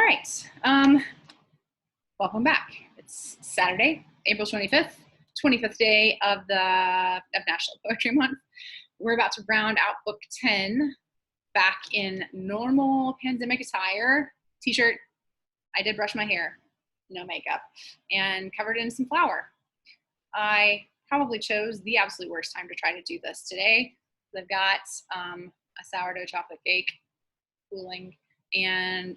right. Welcome back. It's Saturday, April 25th, 25th day of National Poetry Month. We're about to round out book 10 back in normal pandemic attire, t-shirt. I did brush my hair, no makeup, and covered in some flour. I probably chose the absolute worst time to try to do this today. I've got a sourdough chocolate cake cooling and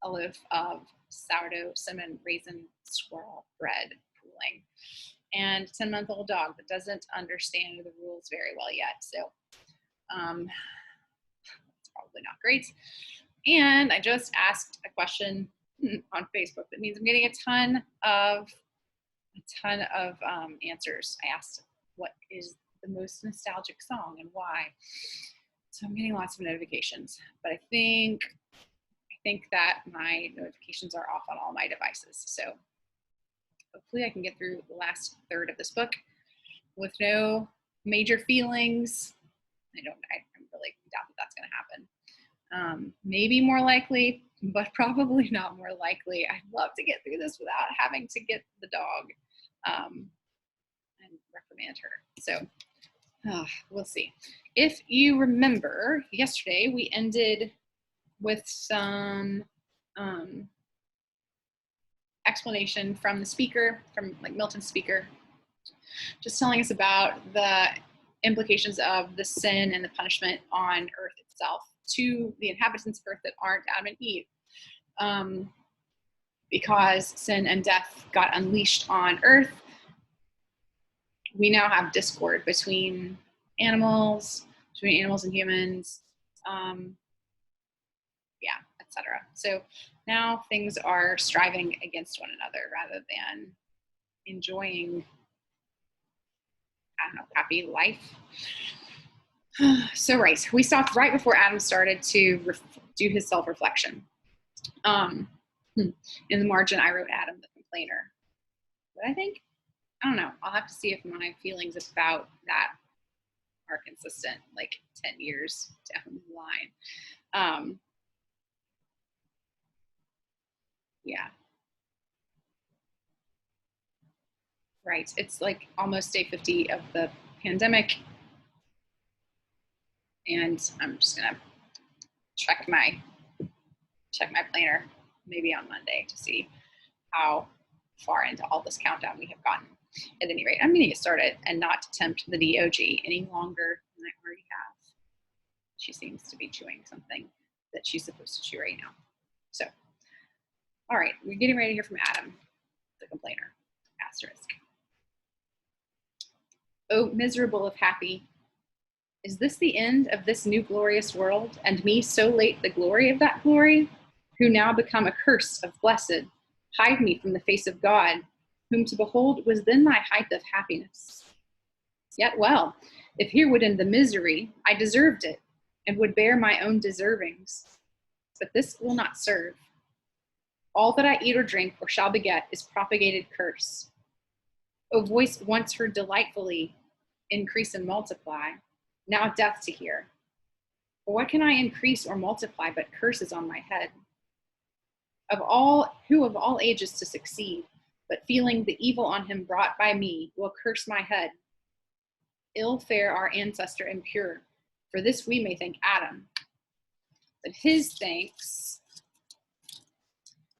a loaf of sourdough cinnamon raisin swirl bread cooling, and a 10-month-old dog that doesn't understand the rules very well yet. So it's probably not great. And I just asked a question on Facebook that means I'm getting a ton of answers. I asked what is the most nostalgic song and why. So I'm getting lots of notifications, but I think that my notifications are off on all my devices. So hopefully I can get through the last third of this book with no major feelings. I really doubt that that's going to happen. Maybe more likely, but probably not more likely. I'd love to get through this without having to get the dog and reprimand her. So we'll see. If you remember, yesterday we ended with some explanation from the speaker, from Milton's speaker, just telling us about the implications of the sin and the punishment on Earth itself to the inhabitants of Earth that aren't Adam and Eve. Because sin and death got unleashed on Earth, we now have discord between animals and humans, etc. So now things are striving against one another rather than enjoying, happy life. So right, we stopped right before Adam started to do his self-reflection. In the margin, I wrote Adam the complainer. But I don't know, I'll have to see if my feelings about that are consistent, 10 years down the line. Yeah. Right. It's almost day 50 of the pandemic. And I'm just going to check my planner maybe on Monday to see how far into all this countdown we have gotten. At any rate, I'm going to get started and not tempt the DOG any longer than I already have. She seems to be chewing something that she's supposed to chew right now. So, all right, we're getting ready to hear from Adam, the complainer, asterisk. Oh, miserable if happy, is this the end of this new glorious world, and me so late the glory of that glory, who now become a curse of blessed, hide me from the face of God, whom to behold was then my height of happiness. Yet well, if here would end the misery, I deserved it, and would bear my own deservings. But this will not serve. All that I eat or drink or shall beget is propagated curse. O voice once heard delightfully, increase and multiply, now death to hear. For what can I increase or multiply but curses on my head? Who of all ages to succeed, but feeling the evil on him brought by me, will curse my head. Ill fare our ancestor impure, for this we may thank Adam. But his thanks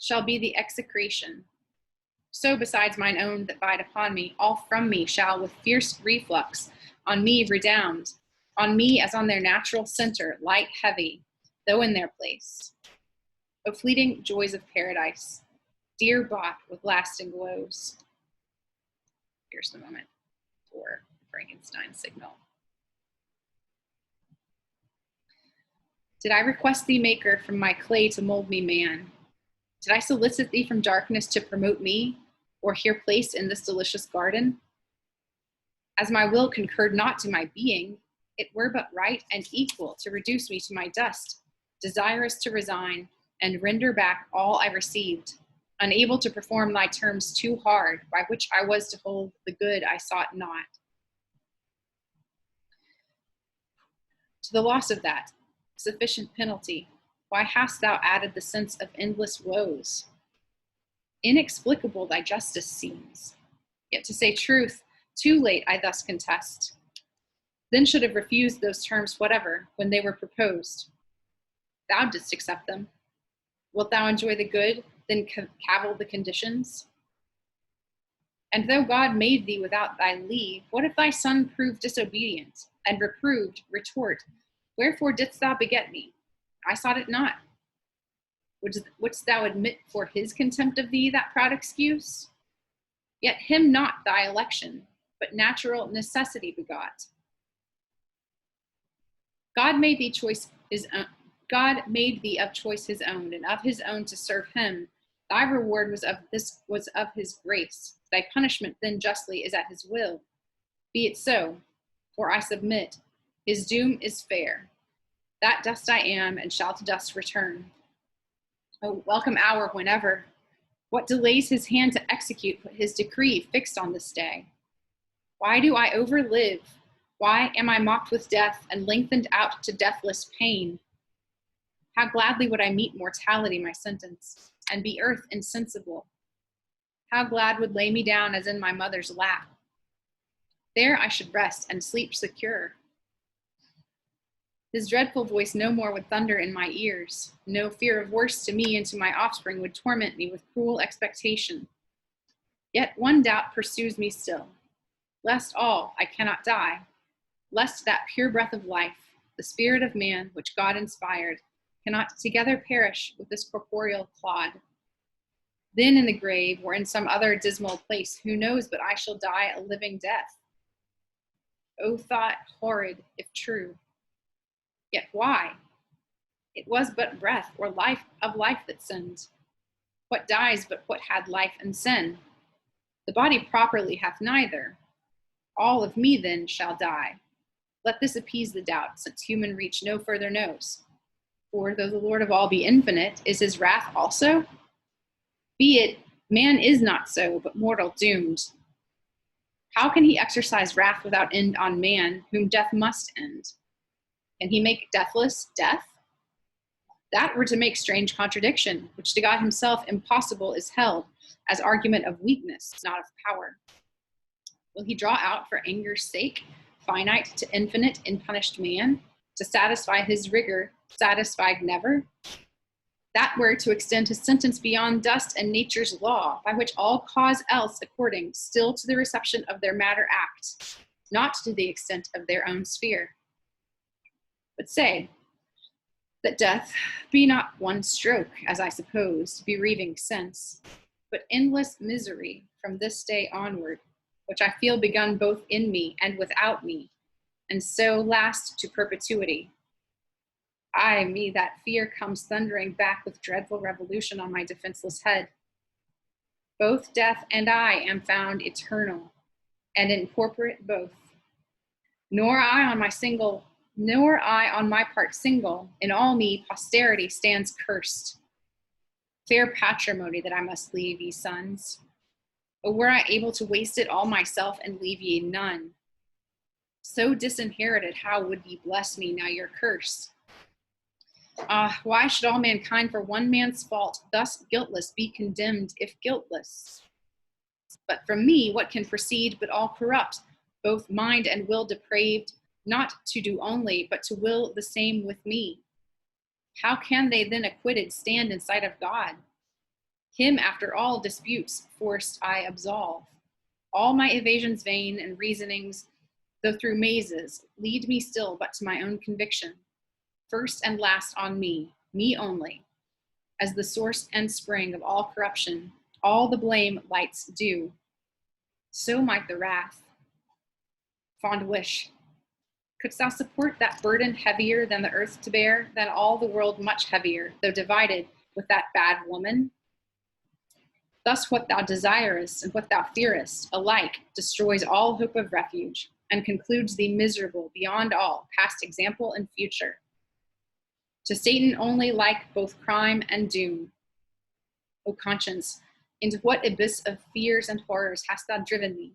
shall be the execration. So besides mine own that bide upon me, all from me shall with fierce reflux on me redound, on me as on their natural center, light heavy, though in their place. O fleeting joys of paradise, dear bought with lasting woes. Here's the moment for Frankenstein's signal. Did I request thee, Maker, from my clay to mold me man? Did I solicit thee from darkness to promote me, or here placed in this delicious garden? As my will concurred not to my being, it were but right and equal to reduce me to my dust, desirous to resign and render back all I received, unable to perform thy terms too hard, by which I was to hold the good I sought not. To the loss of that, sufficient penalty, Why hast thou added the sense of endless woes? Inexplicable thy justice seems. Yet to say truth, too late I thus contest. Then should have refused those terms whatever, when they were proposed. Thou didst accept them. Wilt thou enjoy the good, then cavil the conditions? And though God made thee without thy leave, what if thy son prove disobedient, and reproved, retort, wherefore didst thou beget me? I sought it not. Wouldst thou admit for his contempt of thee that proud excuse? Yet him not thy election, but natural necessity begot. God made thee of choice his own, and of his own to serve him. Thy reward was of his grace. Thy punishment then justly is at his will. Be it so, for I submit. His doom is fair. That dust I am, and shall to dust return. O welcome hour whenever. What delays his hand to execute his decree fixed on this day? Why do I overlive? Why am I mocked with death and lengthened out to deathless pain? How gladly would I meet mortality, my sentence, and be earth insensible. How glad would lay me down as in my mother's lap. There I should rest and sleep secure. His dreadful voice no more would thunder in my ears. No fear of worse to me and to my offspring would torment me with cruel expectation. Yet one doubt pursues me still, lest I cannot die, lest that pure breath of life, the spirit of man which God inspired, cannot together perish with this corporeal clod. Then in the grave or in some other dismal place, who knows but I shall die a living death? O thought horrid, if true. Yet why? It was but breath or life of life that sinned. What dies but what had life and sin? The body properly hath neither. All of me then shall die. Let this appease the doubt, since human reach no further knows. For though the Lord of all be infinite, is his wrath also? Be it, man is not so, but mortal doomed. How can he exercise wrath without end on man, whom death must end? Can he make deathless death? That were to make strange contradiction, which to God himself impossible is held as argument of weakness, not of power. Will he draw out for anger's sake, finite to infinite in punished man, to satisfy his rigor, satisfied never? That were to extend his sentence beyond dust and nature's law, by which all cause else according still to the reception of their matter act, not to the extent of their own sphere. But say, that death be not one stroke, as I suppose, bereaving sense, but endless misery from this day onward, which I feel begun both in me and without me, and so last to perpetuity. Ay me, that fear comes thundering back with dreadful revolution on my defenseless head. Both death and I am found eternal, and incorporate both. Nor I on my part single, in all me posterity stands cursed. Fair patrimony that I must leave ye sons. O were I able to waste it all myself and leave ye none. So disinherited, how would ye bless me now your curse? Ah, why should all mankind for one man's fault thus guiltless be condemned if guiltless? But from me what can proceed but all corrupt, both mind and will depraved, not to do only, but to will the same with me? How can they then acquitted stand in sight of God? Him after all disputes forced I absolve. All my evasions vain and reasonings, though through mazes, lead me still but to my own conviction. First and last on me only, as the source and spring of all corruption, all the blame lights due. So might the wrath. Fond wish, couldst thou support that burden heavier than the earth to bear, than all the world much heavier, though divided with that bad woman? Thus what thou desirest and what thou fearest alike destroys all hope of refuge, and concludes thee miserable beyond all past example and future. To Satan only like both crime and doom. O conscience, into what abyss of fears and horrors hast thou driven me,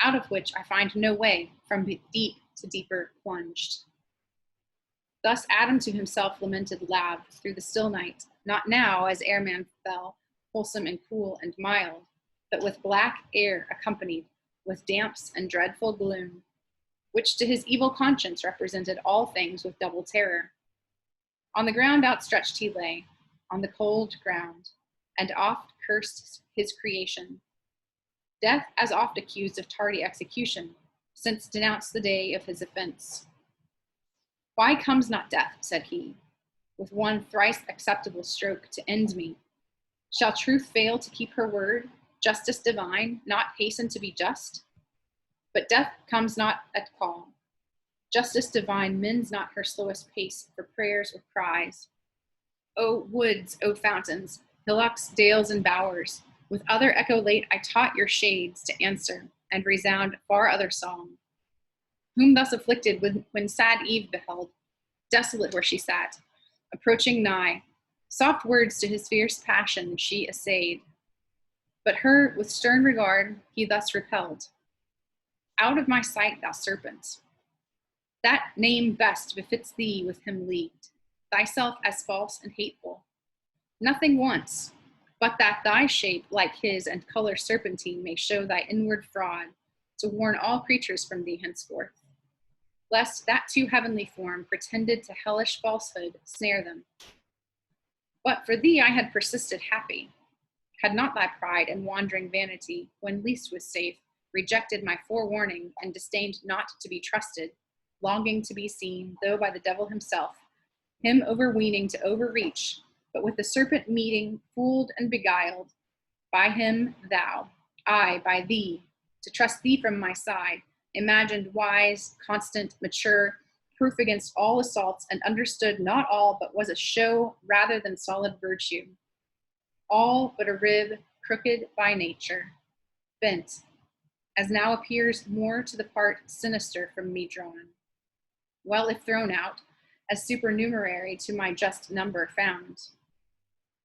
out of which I find no way, from deep to deeper plunged? Thus Adam to himself lamented loud through the still night, not now as ere man fell, wholesome and cool and mild, but with black air accompanied, with damps and dreadful gloom, which to his evil conscience represented all things with double terror. On the ground outstretched he lay, on the cold ground, and oft cursed his creation. Death as oft accused of tardy execution, since denounced the day of his offense. Why comes not death, said he, with one thrice acceptable stroke to end me? Shall truth fail to keep her word, justice divine not hasten to be just? But death comes not at call. Justice divine mends not her slowest pace for prayers or cries. O woods, O fountains, hillocks, dales, and bowers, with other echo late I taught your shades to answer and resound far other song. Whom thus afflicted when sad Eve beheld, desolate where she sat, approaching nigh, soft words to his fierce passion she essayed. But her with stern regard he thus repelled. Out of my sight, thou serpent. That name best befits thee with him leagued, thyself as false and hateful. Nothing wants, but that thy shape like his and color serpentine may show thy inward fraud, to warn all creatures from thee henceforth, lest that too heavenly form pretended to hellish falsehood snare them. But for thee I had persisted happy, had not thy pride and wandering vanity, when least was safe, rejected my forewarning and disdained not to be trusted, longing to be seen, though by the devil himself, him overweening to overreach, but with the serpent meeting, fooled and beguiled, by him thou, I by thee, to trust thee from my side, imagined wise, constant, mature, proof against all assaults, and understood not all, but was a show rather than solid virtue. All but a rib, crooked by nature, bent, as now appears more to the part sinister from me drawn. Well, if thrown out, as supernumerary to my just number found.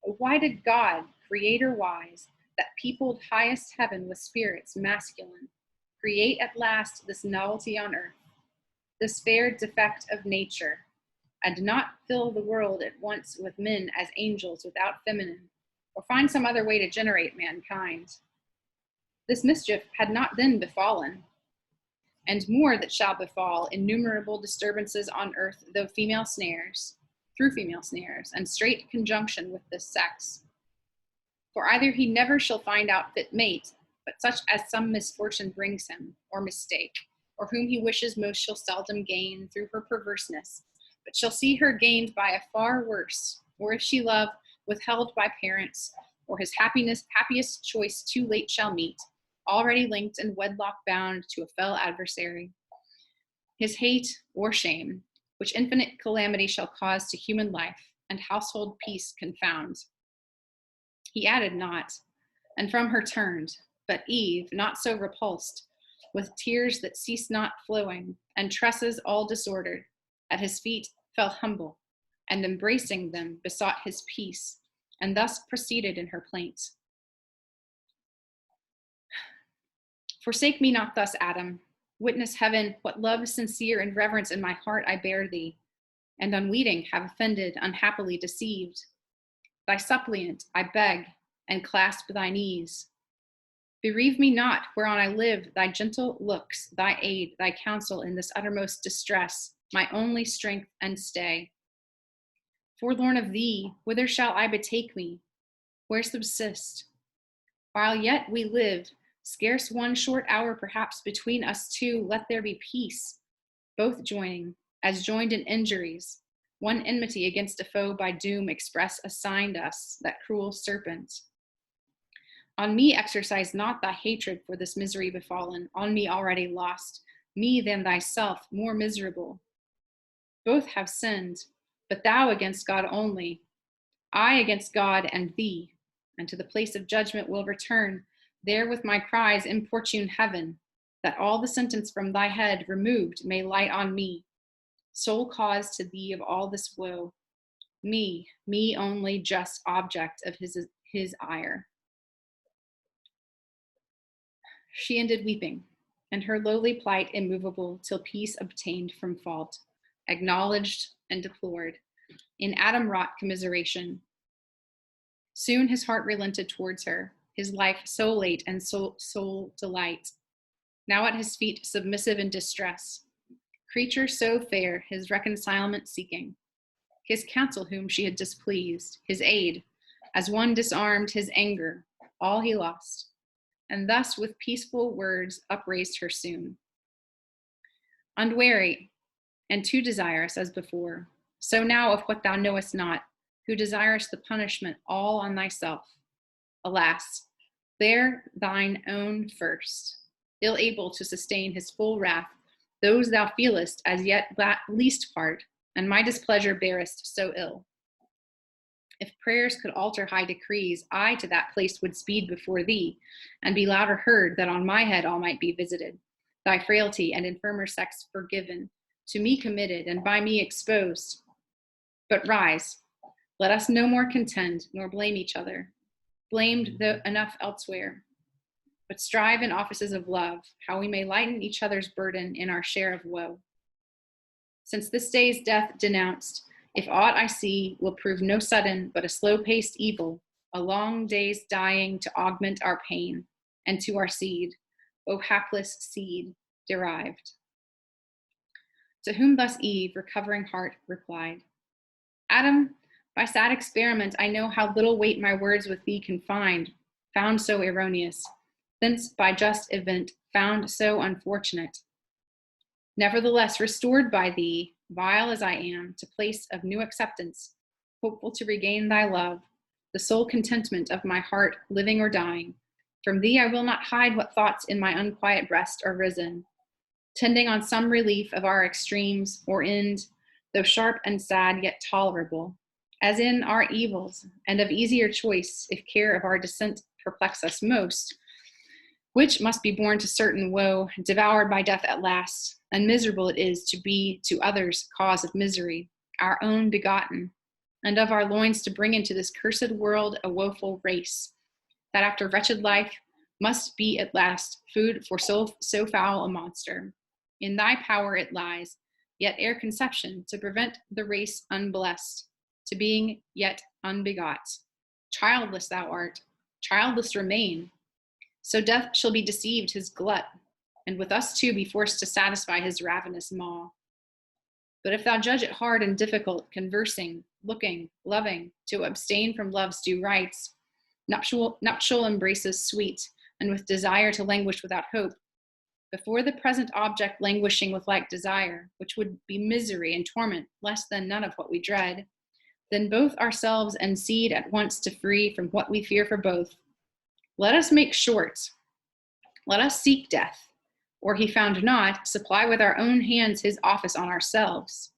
Why did God, creator wise, that peopled highest heaven with spirits masculine, create at last this novelty on earth, this fair defect of nature, and not fill the world at once with men as angels without feminine, or find some other way to generate mankind? This mischief had not then befallen, and more that shall befall, innumerable disturbances on earth, through female snares, and straight conjunction with this sex. For either he never shall find out fit mate, but such as some misfortune brings him, or mistake, or whom he wishes most shall seldom gain through her perverseness, but shall see her gained by a far worse, or if she love, withheld by parents, or his happiest choice too late shall meet, already linked and wedlock bound to a fell adversary. His hate or shame, which infinite calamity shall cause to human life, and household peace confound. He added not, and from her turned, but Eve, not so repulsed, with tears that ceased not flowing, and tresses all disordered, at his feet fell humble, and embracing them besought his peace, and thus proceeded in her plaint. Forsake me not thus, Adam. Witness heaven, what love sincere and reverence in my heart I bear thee, and unweeting have offended, unhappily deceived. Thy suppliant I beg, and clasp thy knees. Bereave me not, whereon I live, thy gentle looks, thy aid, thy counsel in this uttermost distress, my only strength and stay. Forlorn of thee, whither shall I betake me? Where subsist? While yet we live, scarce one short hour perhaps between us two, let there be peace, both joining, as joined in injuries, one enmity against a foe by doom express assigned us, that cruel serpent. On me exercise not thy hatred for this misery befallen, on me already lost, me than thyself more miserable. Both have sinned, but thou against God only, I against God and thee, and to the place of judgment will return, there with my cries importune heaven, that all the sentence from thy head removed may light on me, sole cause to thee of all this woe, me only just object of his ire. She ended weeping, and her lowly plight immovable, till peace obtained from fault, acknowledged and deplored, in Adam wrought commiseration. Soon his heart relented towards her, his life so late and soul delight. Now at his feet submissive in distress, creature so fair, his reconcilement seeking, his counsel whom she had displeased, his aid, as one disarmed, his anger, all he lost, and thus with peaceful words upraised her soon. Unwary, and too desirous as before, so now of what thou knowest not, who desirest the punishment all on thyself. Alas, bear thine own first, ill able to sustain his full wrath, those thou feelest as yet least part, and my displeasure bearest so ill. If prayers could alter high decrees, I to that place would speed before thee, and be louder heard, that on my head all might be visited, thy frailty and infirmer sex forgiven, to me committed, and by me exposed. But rise, let us no more contend, nor blame each other, blamed though enough elsewhere, but strive in offices of love, how we may lighten each other's burden in our share of woe. Since this day's death denounced, if aught I see will prove no sudden, but a slow-paced evil, a long day's dying to augment our pain, and to our seed, O hapless seed, derived. To whom thus Eve, recovering heart, replied, Adam, by sad experiment, I know how little weight my words with thee can find, found so erroneous, thence by just event, found so unfortunate. Nevertheless, restored by thee, vile as I am, to place of new acceptance, hopeful to regain thy love, the sole contentment of my heart, living or dying. From thee I will not hide what thoughts in my unquiet breast are risen, tending on some relief of our extremes, or end, though sharp and sad, yet tolerable, as in our evils, and of easier choice, if care of our descent perplex us most, which must be borne to certain woe, devoured by death at last, and miserable it is to be to others cause of misery, our own begotten, and of our loins to bring into this cursed world a woeful race, that after wretched life must be at last food for so foul a monster. In thy power it lies, yet ere conception, to prevent the race unblessed, to being yet unbegot. Childless thou art, childless remain, so death shall be deceived his glut, and with us too be forced to satisfy his ravenous maw. But if thou judge it hard and difficult, conversing, looking, loving, to abstain from love's due rites, nuptial embraces sweet, and with desire to languish without hope, before the present object languishing with like desire, which would be misery and torment less than none of what we dread, then both ourselves and seed at once to free from what we fear for both. Let us make short. Let us seek death, or he found not, supply with our own hands his office on ourselves.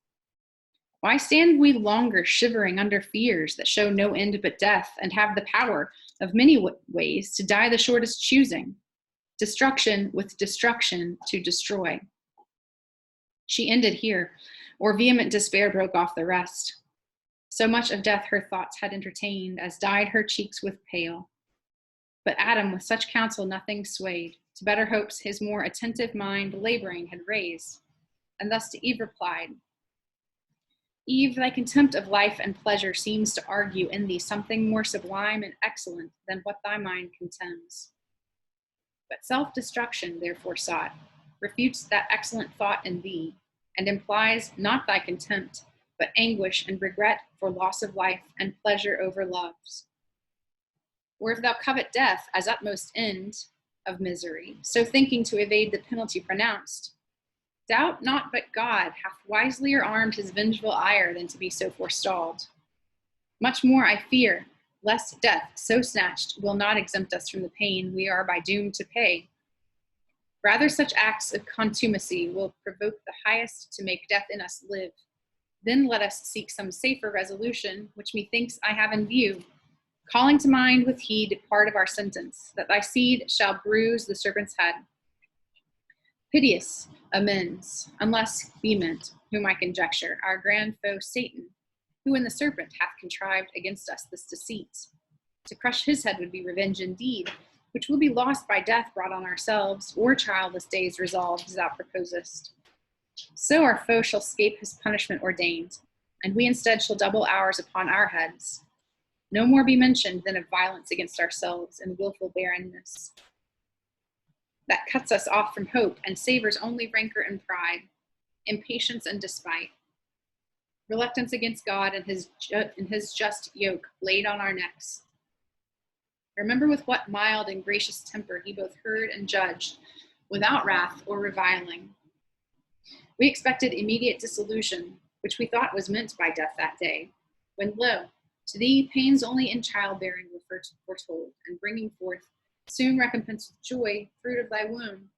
Why stand we longer shivering under fears that show no end but death, and have the power of many ways to die the shortest choosing, destruction with destruction to destroy? She ended here, or vehement despair broke off the rest. So much of death her thoughts had entertained, as dyed her cheeks with pale. But Adam with such counsel nothing swayed, to better hopes his more attentive mind laboring had raised, and thus to Eve replied, Eve, thy contempt of life and pleasure seems to argue in thee something more sublime and excellent than what thy mind contemns. But self-destruction therefore sought, refutes that excellent thought in thee, and implies not thy contempt, but anguish and regret for loss of life and pleasure over loves. Or if thou covet death as utmost end of misery, so thinking to evade the penalty pronounced, doubt not but God hath wiselier armed his vengeful ire than to be so forestalled. Much more I fear, lest death, so snatched, will not exempt us from the pain we are by doom to pay. Rather such acts of contumacy will provoke the highest to make death in us live. Then let us seek some safer resolution, which methinks I have in view, calling to mind with heed part of our sentence, that thy seed shall bruise the serpent's head. Piteous amends, unless be meant, whom I conjecture, our grand foe Satan, who in the serpent hath contrived against us this deceit. To crush his head would be revenge indeed, which will be lost by death brought on ourselves, or childless days resolved as thou proposest. So our foe shall escape his punishment ordained, and we instead shall double ours upon our heads. No more be mentioned than of violence against ourselves and willful barrenness. That cuts us off from hope and savors only rancor and pride, impatience and despite, reluctance against God and his just yoke laid on our necks. Remember with what mild and gracious temper he both heard and judged, without wrath or reviling. We expected immediate dissolution, which we thought was meant by death that day, when lo, to thee pains only in childbearing were foretold, and bringing forth soon recompense with joy, fruit of thy womb.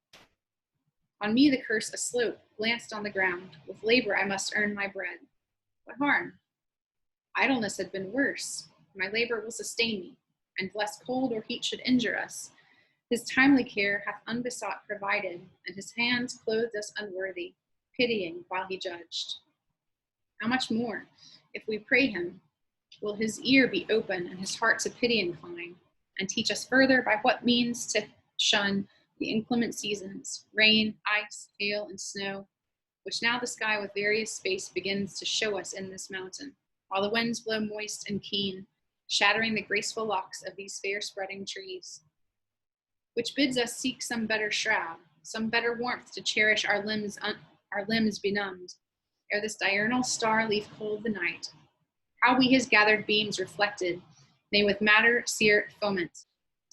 On me the curse aslope glanced on the ground, with labor I must earn my bread. What harm? Idleness had been worse. My labor will sustain me, and lest cold or heat should injure us. His timely care hath unbesought provided, and his hands clothed us unworthy, pitying while he judged. How much more, if we pray him, will his ear be open and his heart to pity incline, and teach us further by what means to shun the inclement seasons, rain, ice, hail, and snow, which now the sky with various space begins to show us in this mountain, while the winds blow moist and keen, shattering the graceful locks of these fair spreading trees, which bids us seek some better shroud, some better warmth to cherish our limbs benumbed, ere this diurnal star leave cold the night. How we his gathered beams reflected may with matter sear foment,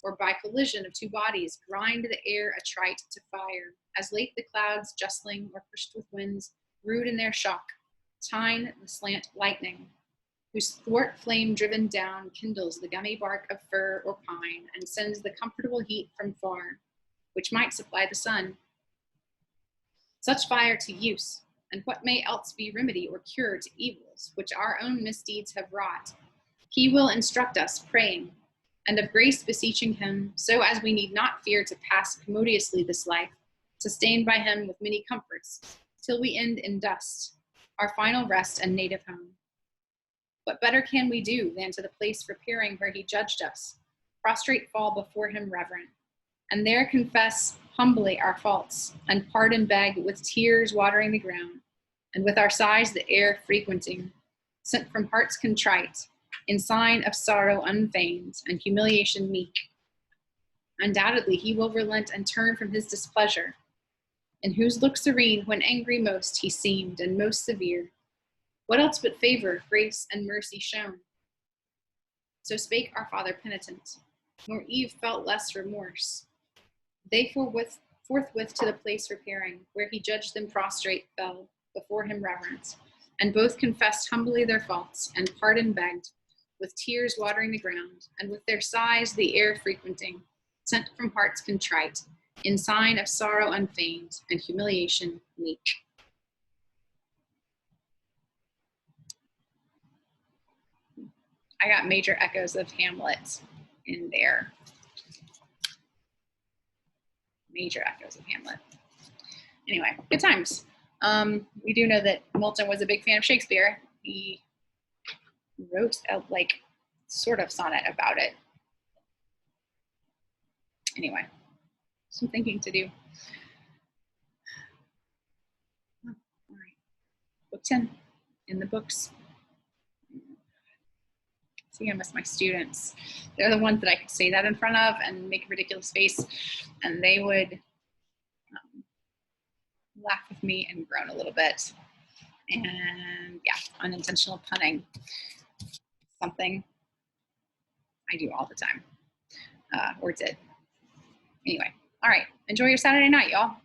or by collision of two bodies grind the air attrite to fire, as late the clouds justling or pushed with winds, rude in their shock, tine the slant lightning, whose thwart flame driven down kindles the gummy bark of fir or pine, and sends the comfortable heat from far, which might supply the sun. Such fire to use, and what may else be remedy or cure to evils, which our own misdeeds have wrought, he will instruct us, praying, and of grace beseeching him, so as we need not fear to pass commodiously this life, sustained by him with many comforts, till we end in dust, our final rest and native home. What better can we do than to the place preparing where he judged us, prostrate fall before him reverent, and there confess humbly our faults, and pardon beg with tears watering the ground, and with our sighs the air frequenting, sent from hearts contrite, in sign of sorrow unfeigned and humiliation meek. Undoubtedly he will relent and turn from his displeasure, in whose look serene when angry most he seemed, and most severe. What else but favor, grace, and mercy shown? So spake our father penitent, nor Eve felt less remorse. They forthwith to the place repairing, where he judged them prostrate fell, before him reverent, and both confessed humbly their faults, and pardon begged, with tears watering the ground, and with their sighs the air frequenting, sent from hearts contrite, in sign of sorrow unfeigned, and humiliation meek. I got major echoes of Hamlet in there. Major echoes of Hamlet. Anyway, good times. We do know that Milton was a big fan of Shakespeare. He wrote a sort of sonnet about it. Anyway, some thinking to do. All right, book 10 in the books. See, I miss my students. They're the ones that I could say that in front of and make a ridiculous face, and they would laugh with me and groan a little bit. And yeah, unintentional punning, something I do all the time, or did. Anyway, all right, enjoy your Saturday night, y'all.